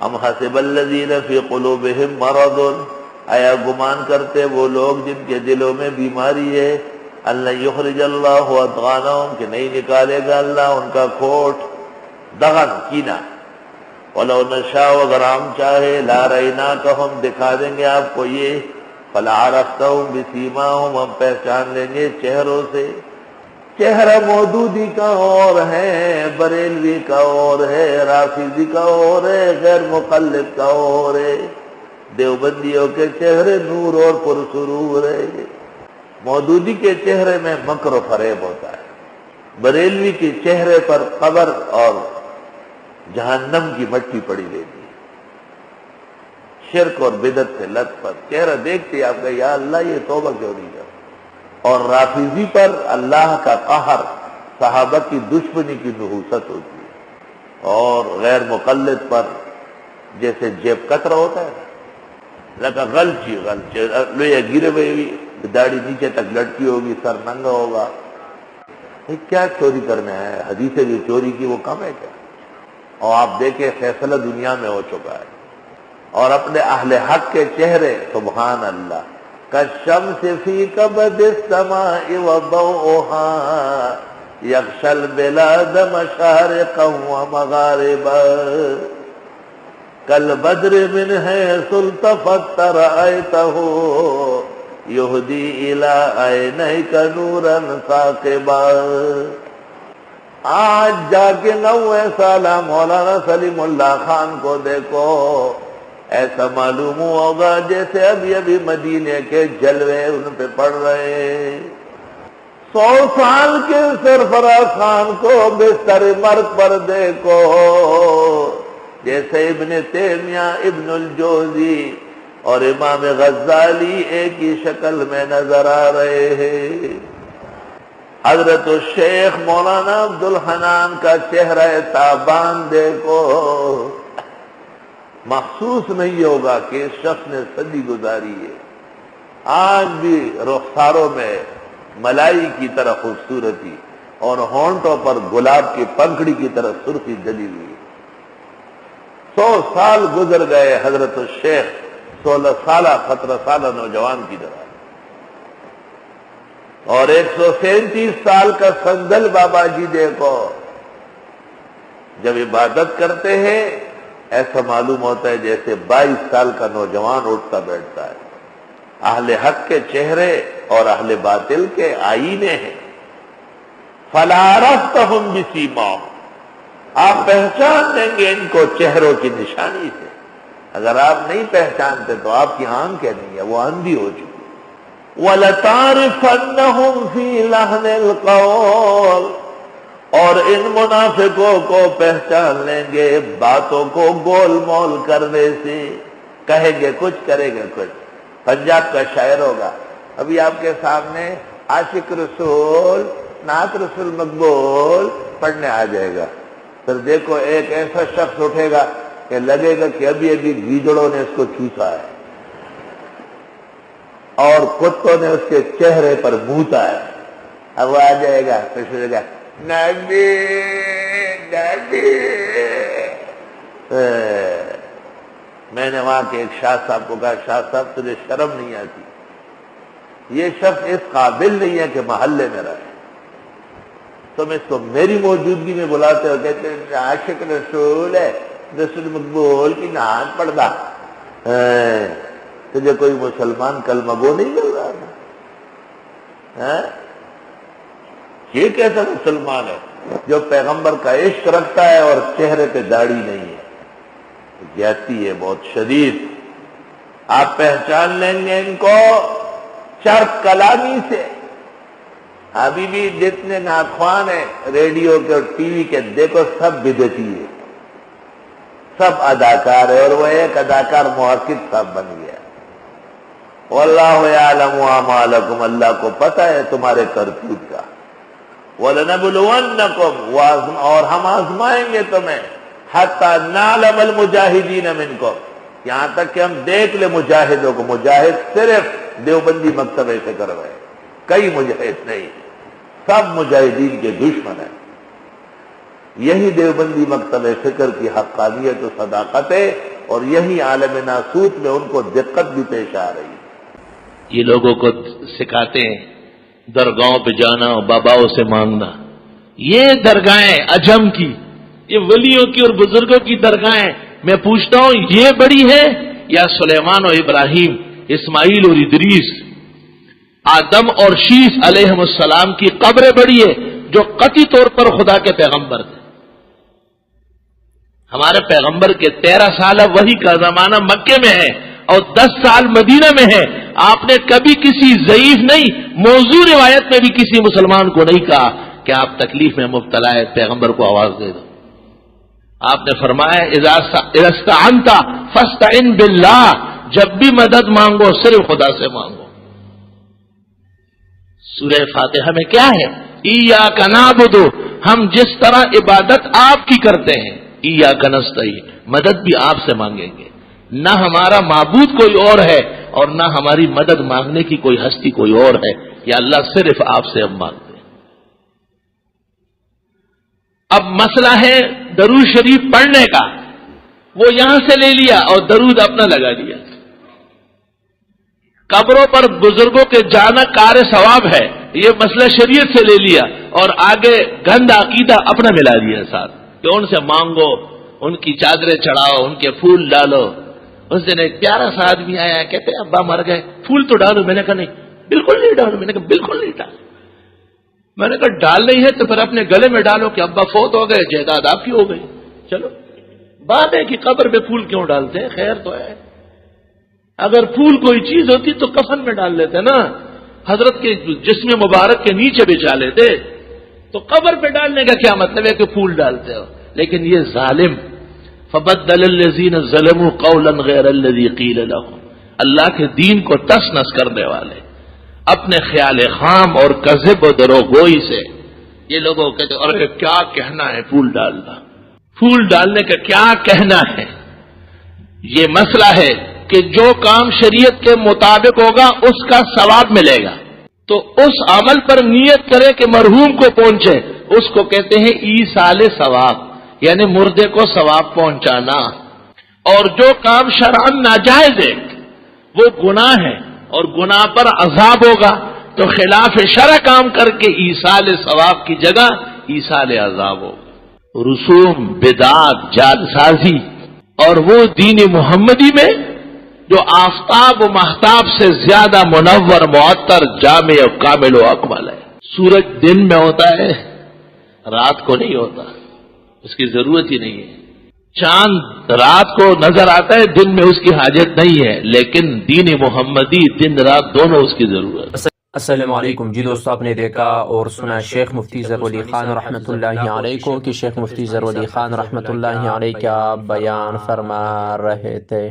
ام حسب الذین فی قلوبہم مرض، آیا گمان کرتے وہ لوگ جن کے دلوں میں بیماری ہے، اللہ یخرج اللہ اضغانہم، کہ نہیں نکالے گا اللہ ان کا کھوٹ، دغن کینہ، وَلَوْ نَشَاءُ، اگر ہم چاہے، لَأَرَيْنَاكَهُمْ، دکھا دیں گے آپ کو یہ، فَلَعَرَفْتَهُمْ بِسِيمَاهُمْ، ہم پہچان لیں گے چہروں سے۔ چہرہ مودودی کا اور ہے، بریلوی کا اور ہے، رافضی کا اور ہے، غیر مقلد کا اور ہے۔ دیوبندیوں کے چہرے نور اور پرسرور ہے، مودودی کے چہرے میں مکر و فریب ہوتا ہے، بریلوی کے چہرے پر قبر اور جہنم کی مٹی پڑی رہتی ہے، شرک اور بدعت سے لت پت، چہرہ دیکھتے آپ کا یا اللہ یہ توبہ کیوں نہیں کرتا۔ اور رافضی پر اللہ کا قہر، صحابہ کی دشمنی کی نحوست ہوتی ہے، اور غیر مقلد پر جیسے جیب کترا ہوتا ہے، لگا غلچی لویا گرے ہوئے ہوئی، داڑھی نیچے تک لٹکی ہوگی، سر ننگا ہوگا، یہ کیا چوری کرنا ہے؟ حدیث جو چوری کی وہ کم ہے کیا؟ اور آپ دیکھیں فیصلہ دنیا میں ہو چکا ہے، اور اپنے اہل حق کے چہرے سبحان اللہ، کالشمس فی کبد السماء وضوءها یغشی البلاد مشارقا ومغاربا کالبدر من حیث التفت رأیتہ یہدی الی عینیک نورا ثاقبا۔ آج جا کے 90 سالہ مولانا سلیم اللہ خان کو دیکھو، ایسا معلوم ہوگا جیسے ابھی ابھی مدینے کے جلوے ان پہ پڑ رہے ہیں۔ 100 سال کے سرفراز خان کو بستر مرگ پر دیکھو، جیسے ابن تیمیہ، ابن الجوزی اور امام غزالی ایک ہی شکل میں نظر آ رہے ہیں۔ حضرت الشیخ مولانا عبدالحنان کا چہرہ تابان دیکھو، محسوس نہیں ہوگا کہ اس شخص نے صدی گزاری ہے۔ آج بھی رخساروں میں ملائی کی طرح خوبصورتی اور ہونٹوں پر گلاب کی پنکھڑی کی طرح سرخی جلی ہوئی۔ 100 سال گزر گئے حضرت الشیخ 16 سالہ 17 سالہ نوجوان کی طرح، اور 137 سال کا سنگل بابا جی دیکھو، جب عبادت کرتے ہیں ایسا معلوم ہوتا ہے جیسے 22 سال کا نوجوان اٹھتا بیٹھتا ہے۔ اہل حق کے چہرے اور اہل باطل کے آئینے ہیں۔ فَلَعَرَفْتَهُمْ بِسِيمَاهُمْ، آپ پہچان لیں گے ان کو چہروں کی نشانی سے۔ اگر آپ نہیں پہچانتے تو آپ کی آنکھ نہیں ہے، وہ اندھی ہو چکی۔ وَلَتَعْرِفَنَّهُمْ فِي لَحْنِ الْقَوْلِ، اور ان منافقوں کو پہچان لیں گے باتوں کو گول مول کرنے سے، کہیں گے کچھ کرے گے کچھ۔ پنجاب کا شاعر ہوگا، ابھی آپ کے سامنے عاشق رسول، نعت رسول مقبول پڑھنے آ جائے گا، پھر دیکھو ایک ایسا شخص اٹھے گا کہ لگے گا کہ ابھی ابھی گیدڑوں نے اس کو چوسا ہے اور کتوں نے اس کے چہرے پر موتا ہے۔ اب وہ آ جائے گا، پھر سوچے گا نبی نبی۔ میں نے وہاں کے ایک شاہ صاحب کو کہا، شاہ صاحب تجھے شرم نہیں آتی؟ یہ شخص اس قابل نہیں ہے کہ محلے میں رہے، تم اس کو میری موجودگی میں بلاتے ہو، کہتے ہیں عاشق رسول ہے، رسول مقبول کی نعت پڑھتا۔ تجھے کوئی مسلمان کلمہ گو نہیں مل رہا تھا؟ یہ کیسا مسلمان ہے جو پیغمبر کا عشق رکھتا ہے اور چہرے پہ داڑھی نہیں ہے؟ زیادتی ہے بہت شدید۔ آپ پہچان لیں گے ان کو چرک کلامی سے۔ ابھی بھی جتنے ناخوان ہیں ریڈیو کے اور ٹی وی کے، دیکھو سب بدعتی ہے، سب اداکار ہے، اور وہ ایک اداکار محقق صاحب بن گیا۔ واللہ یعلم اعمالکم، اللہ کو پتہ ہے تمہارے کرتوت کا۔ وَلَنَبْلُوَنَّكُمْ، اور ہم آزمائیں گے تمہیں، حَتَّى نَعْلَمَ الْمُجَاهِدِينَ مِنْكُمْ، یہاں تک کہ ہم دیکھ لیں مجاہدوں کو۔ مجاہد صرف دیوبندی مکتبے سے کر رہے ہیں، کئی مجاہد نہیں، سب مجاہدین کے دشمن ہیں۔ یہی دیوبندی مکتب فکر کی حقانیت و صداقت ہے اور یہی عالم ناسوت میں ان کو دقت بھی پیش آ رہی ہے۔ یہ لوگوں کو سکھاتے ہیں درگاہوں پہ جانا اور باباؤں سے مانگنا۔ یہ درگاہیں عجم کی، یہ ولیوں کی اور بزرگوں کی درگاہیں، میں پوچھتا ہوں یہ بڑی ہے یا سلیمان اور ابراہیم، اسماعیل اور ادریس، آدم اور شیس علیہ السلام کی قبریں بڑی ہے جو قطعی طور پر خدا کے پیغمبر تھے؟ ہمارے پیغمبر کے 13 سال وحی کا زمانہ مکے میں ہے اور 10 سال مدینہ میں ہے۔ آپ نے کبھی کسی ضعیف نہیں، موضوع روایت میں بھی کسی مسلمان کو نہیں کہا کہ آپ تکلیف میں مبتلا ہے پیغمبر کو آواز دے دو۔ آپ نے فرمایا اذا استعنت فاستعن باللہ، جب بھی مدد مانگو صرف خدا سے مانگو۔ سورہ فاتحہ میں کیا ہے؟ ایاک نعبد، ہم جس طرح عبادت آپ کی کرتے ہیں، ایاک نستعین، مدد بھی آپ سے مانگیں گے۔ نہ ہمارا معبود کوئی اور ہے اور نہ ہماری مدد مانگنے کی کوئی ہستی کوئی اور ہے، یا اللہ صرف آپ سے ہم مانگتے ہیں۔ اب مسئلہ ہے درود شریف پڑھنے کا، وہ یہاں سے لے لیا اور درود اپنا لگا دیا۔ قبروں پر بزرگوں کے جانا کار ثواب ہے، یہ مسئلہ شریعت سے لے لیا اور آگے گند عقیدہ اپنا ملا دیا ساتھ کہ ان سے مانگو، ان کی چادریں چڑھاؤ، ان کے پھول ڈالو۔ اس دن ایک پیارا سا آدمی آیا، کہتے ابا مر گئے، پھول تو ڈالو۔ میں نے کہا نہیں، بالکل نہیں ڈالو۔ میں نے کہا بالکل نہیں ڈالو۔ میں نے کہا ڈال نہیں ہے تو پھر اپنے گلے میں ڈالو کہ ابا فوت ہو گئے، جائیداد آپ کی ہو گئی، چلو بات ہے کہ قبر پہ پھول کیوں ڈالتے ہیں؟ خیر تو ہے، اگر پھول کوئی چیز ہوتی تو کفن میں ڈال لیتے نا، حضرت کے جسم مبارک کے نیچے بچا لیتے، تو قبر پہ ڈالنے کا کیا مطلب ہے کہ پھول ڈالتے ہو؟ لیکن یہ ظالم، فبدل الذین ظلموا قولا غیر الذی قیل لهم، اللہ کے دین کو تس نس کرنے والے اپنے خیال خام اور کذب و دروغگوئی سے یہ لوگوں کہتے اور کیا کہنا ہے پھول ڈالنا، پھول ڈالنے کا کیا کہنا ہے؟ یہ مسئلہ ہے کہ جو کام شریعت کے مطابق ہوگا اس کا ثواب ملے گا، تو اس عمل پر نیت کرے کہ مرحوم کو پہنچے، اس کو کہتے ہیں ایصال ثواب، یعنی مردے کو ثواب پہنچانا۔ اور جو کام شرعاً ناجائز ہے وہ گناہ ہے اور گناہ پر عذاب ہوگا، تو خلاف شرع کام کر کے ایصال ثواب کی جگہ ایصال عذاب ہوگا۔ رسوم، بدعات، جعل سازی اور وہ دین محمدی میں جو آفتاب و مہتاب سے زیادہ منور، معطر، جامع و کامل و اکمل ہے۔ سورج دن میں ہوتا ہے، رات کو نہیں ہوتا، اس کی ضرورت ہی نہیں ہے۔ چاند رات کو نظر آتا ہے، دن میں اس کی حاجت نہیں ہے، لیکن دین محمدی دن رات دونوں اس کی ضرورت ہے۔ السلام علیکم جی دوستو، آپ نے دیکھا اور سنا شیخ مفتی ظفر علی خان رحمۃ اللہ علیہ کو کہ شیخ مفتی ظفر علی خان رحمۃ اللہ علیہ کیا بیان فرما رہے تھے۔